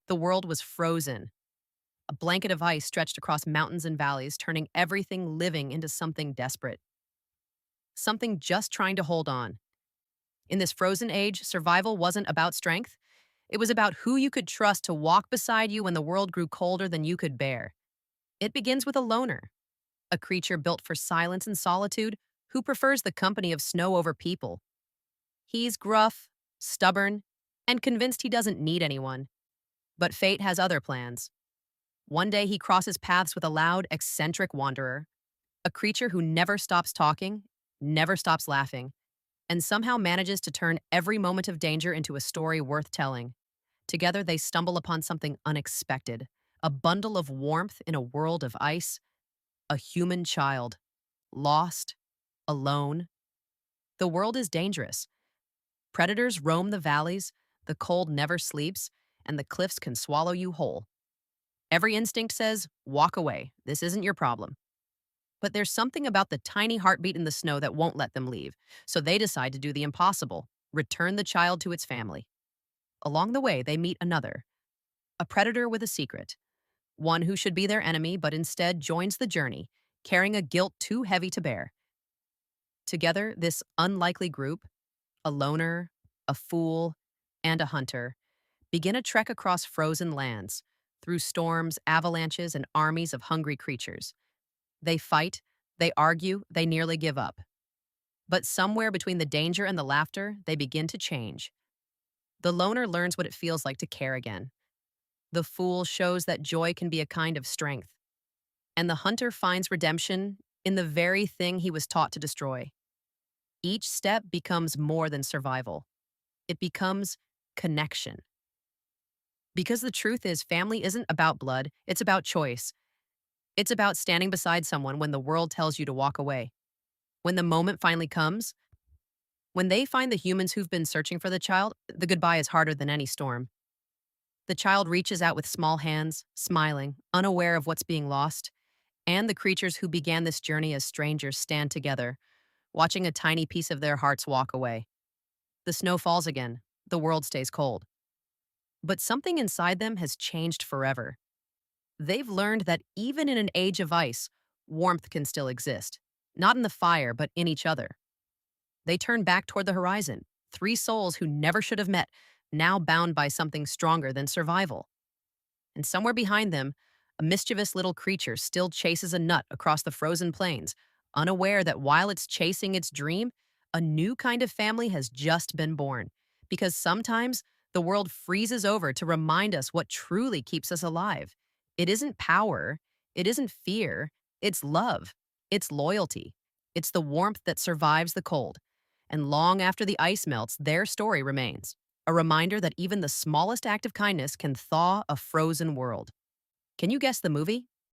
The world was frozen, a blanket of ice stretched across mountains and valleys, turning everything living into something desperate, something just trying to hold on. In this frozen age, survival wasn't about strength. It was about who you could trust to walk beside you when the world grew colder than you could bear. It begins with a loner, a creature built for silence and solitude who prefers the company of snow over people. He's gruff, stubborn, and convinced he doesn't need anyone. But fate has other plans. One day he crosses paths with a loud, eccentric wanderer, a creature who never stops talking, never stops laughing, and somehow manages to turn every moment of danger into a story worth telling. Together, they stumble upon something unexpected, a bundle of warmth in a world of ice, a human child, lost, alone. The world is dangerous. Predators roam the valleys, the cold never sleeps, and the cliffs can swallow you whole. Every instinct says, walk away, this isn't your problem. But there's something about the tiny heartbeat in the snow that won't let them leave, so they decide to do the impossible, return the child to its family. Along the way, they meet another, a predator with a secret, one who should be their enemy but instead joins the journey, carrying a guilt too heavy to bear. Together, this unlikely group, a loner, a fool, and a hunter, begin a trek across frozen lands, through storms, avalanches, and armies of hungry creatures. They fight, they argue, they nearly give up. But somewhere between the danger and the laughter, they begin to change. The loner learns what it feels like to care again. The fool shows that joy can be a kind of strength. And the hunter finds redemption in the very thing he was taught to destroy. Each step becomes more than survival. It becomes connection. Because the truth is, family isn't about blood, it's about choice. It's about standing beside someone when the world tells you to walk away. When the moment finally comes, when they find the humans who've been searching for the child, the goodbye is harder than any storm. The child reaches out with small hands, smiling, unaware of what's being lost, and the creatures who began this journey as strangers stand together, watching a tiny piece of their hearts walk away. The snow falls again, the world stays cold. But something inside them has changed forever. They've learned that even in an age of ice, warmth can still exist, not in the fire, but in each other. They turn back toward the horizon, three souls who never should have met, now bound by something stronger than survival. And somewhere behind them, a mischievous little creature still chases a nut across the frozen plains, unaware that while it's chasing its dream, a new kind of family has just been born. Because sometimes the world freezes over to remind us what truly keeps us alive. It isn't power, it isn't fear, it's love, it's loyalty, it's the warmth that survives the cold. And long after the ice melts, their story remains. A reminder that even the smallest act of kindness can thaw a frozen world. Can you guess the movie?